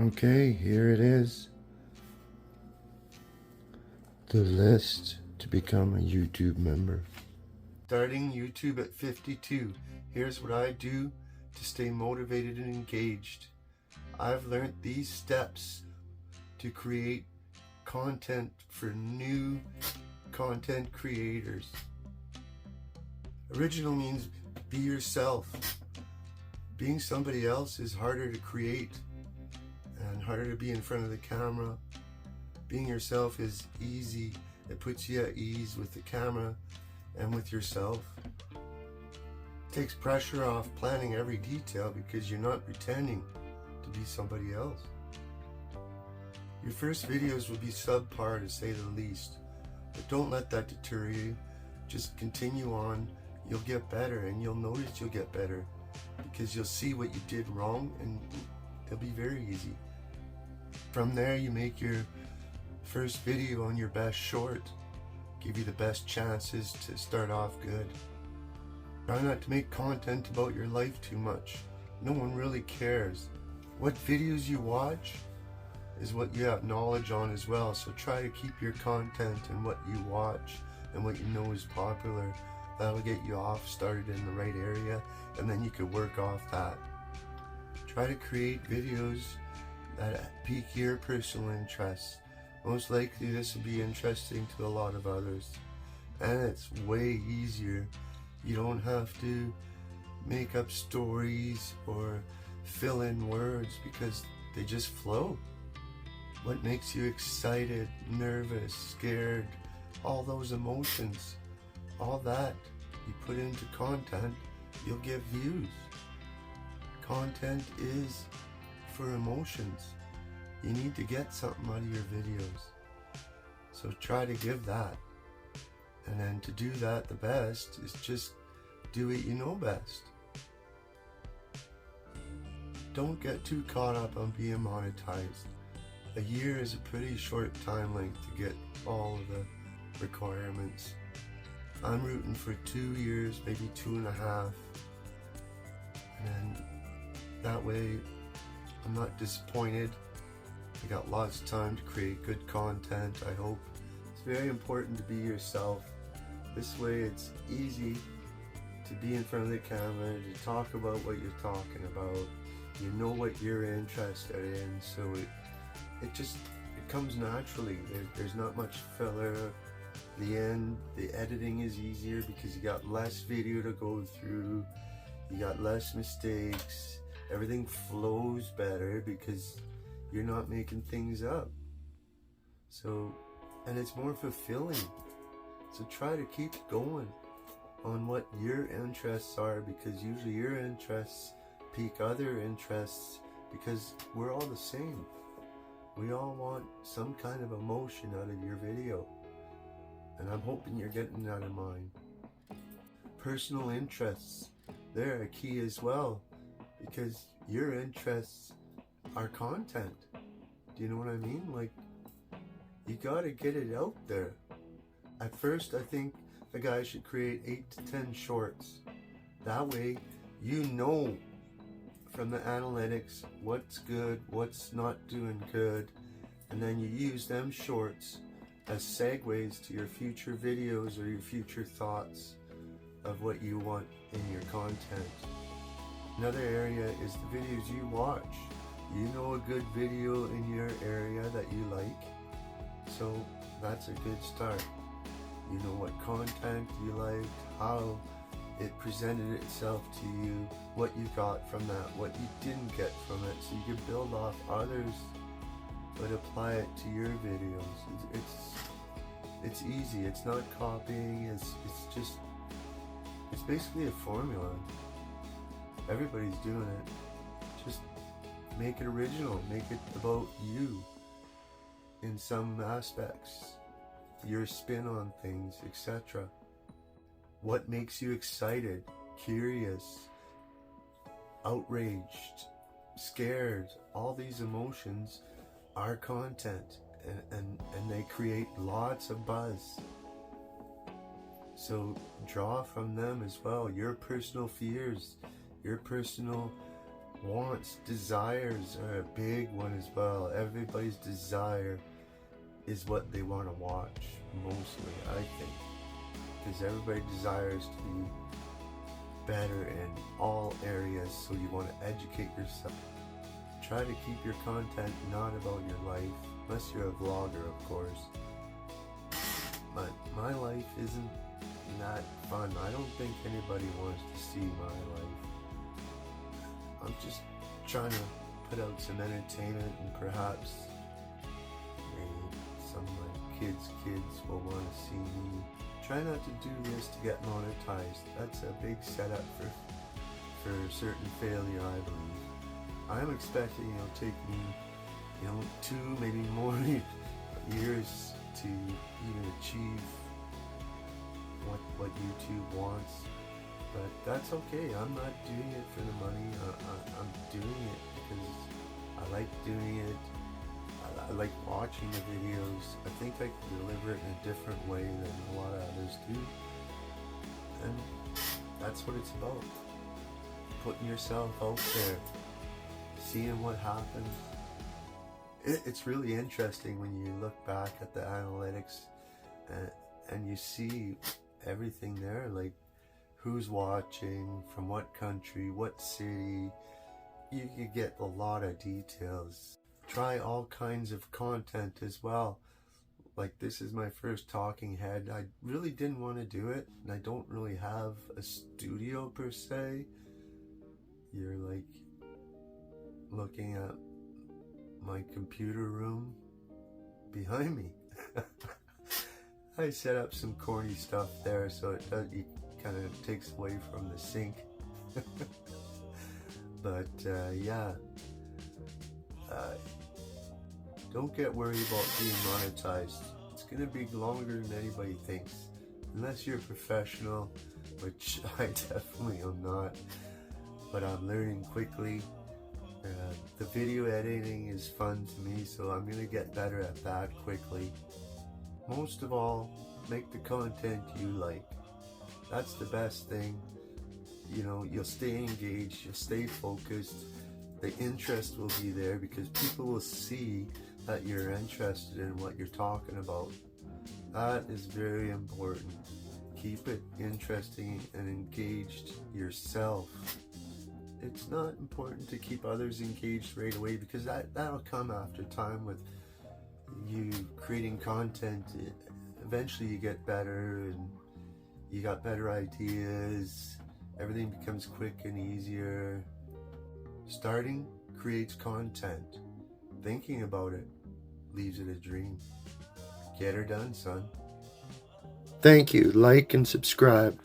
Okay, here it is. The list to become a YouTube member. Starting YouTube at 52. Here's what I do to stay motivated and engaged. I've learned these steps to create content for new content creators. Original means be yourself. Being somebody else is harder to create and harder to be in front of the camera. Being yourself is easy. It puts you at ease with the camera and with yourself. It takes pressure off planning every detail because you're not pretending to be somebody else. Your first videos will be subpar, to say the least, but don't let that deter you. Just continue on. You'll get better, and you'll notice you'll get better because you'll see what you did wrong, and it'll be very easy. From there, you make your first video on your best short. Give you the best chances to start off good. Try not to make content about your life too much. No one really cares. What videos you watch is what you have knowledge on as well, so try to keep your content and what you watch and what you know is popular. That'll get you off started in the right area, and then you could work off that. Try to create videos that pique your personal interests. Most likely this will be interesting to a lot of others, and it's way easier. You don't have to make up stories or fill in words because they just flow. What makes you excited, nervous, scared, all those emotions, all that you put into content, you'll get views. Content is for emotions. You need to get something out of your videos. So try to give that. And then to do that the best is just do what you know best. Don't get too caught up on being monetized. A year is a pretty short time length to get all of the requirements. I'm rooting for 2 years, maybe 2.5. And that way I'm not disappointed. You got lots of time to create good content, I hope. It's very important to be yourself. This way it's easy to be in front of the camera, to talk about what you're talking about. You know what you're interested in, so it comes naturally. There's not much filler. The editing is easier because you got less video to go through. You got less mistakes. Everything flows better because you're not making things up. So, and it's more fulfilling. So try to keep going on what your interests are, because usually your interests pique other interests, because we're all the same. We all want some kind of emotion out of your video, and I'm hoping you're getting that in mine. Personal interests, they're a key as well, because your interests are content. Do you know what I mean? Like, you gotta get it out there. At first, I think a guy should create 8 to 10 shorts. That way, you know from the analytics what's good, what's not doing good, and then you use them shorts as segues to your future videos or your future thoughts of what you want in your content. Another area is the videos you watch. You know a good video in your area that you like, so that's a good start. You know what content you liked, how it presented itself to you, what you got from that, what you didn't get from it, so you can build off others but apply it to your videos. It's easy. It's not copying. It's basically a formula. Everybody's doing it. Just make it original. Make it about you in some aspects, your spin on things, etc. What makes you excited, curious, outraged, scared? All these emotions are content, and they create lots of buzz. So draw from them as well. Your personal fears, your personal wants, desires are a big one as well. Everybody's desire is what they want to watch, mostly, I think. Because everybody desires to be better in all areas, so you want to educate yourself. Try to keep your content not about your life, unless you're a vlogger, of course. But my life isn't that fun. I don't think anybody wants to see my life. I'm just trying to put out some entertainment, and perhaps maybe some of my kids will want to see me. Try not to do this to get monetized. That's a big setup for certain failure, I believe. I'm expecting it'll take me, 2, maybe more years to even achieve what YouTube wants. But that's okay. I'm not doing it for the money. I'm doing it because I like doing it. I like watching the videos. I think I can deliver it in a different way than a lot of others do. And that's what it's about. Putting yourself out there. Seeing what happens. It's really interesting when you look back at the analytics and you see everything there, like who's watching, from what country, what city. You get a lot of details. Try all kinds of content as well. Like, this is my first talking head. I really didn't want to do it, and I don't really have a studio per se. You're like looking at my computer room behind me. I set up some corny stuff there, so it kind of takes away from the sink. But yeah, don't get worried about being monetized. It's gonna be longer than anybody thinks, unless you're a professional, which I definitely am not. But I'm learning quickly. The video editing is fun to me, so I'm gonna get better at that quickly. Most of all, make the content you like. That's the best thing. You'll stay engaged, you'll stay focused. The interest will be there because people will see that you're interested in what you're talking about. That is very important. Keep it interesting and engaged yourself. It's not important to keep others engaged right away, because that'll come after time with you creating content. Eventually you get better and you got better ideas. Everything becomes quick and easier. Starting creates content. Thinking about it leaves it a dream. Get her done, son. Thank you. Like and subscribe.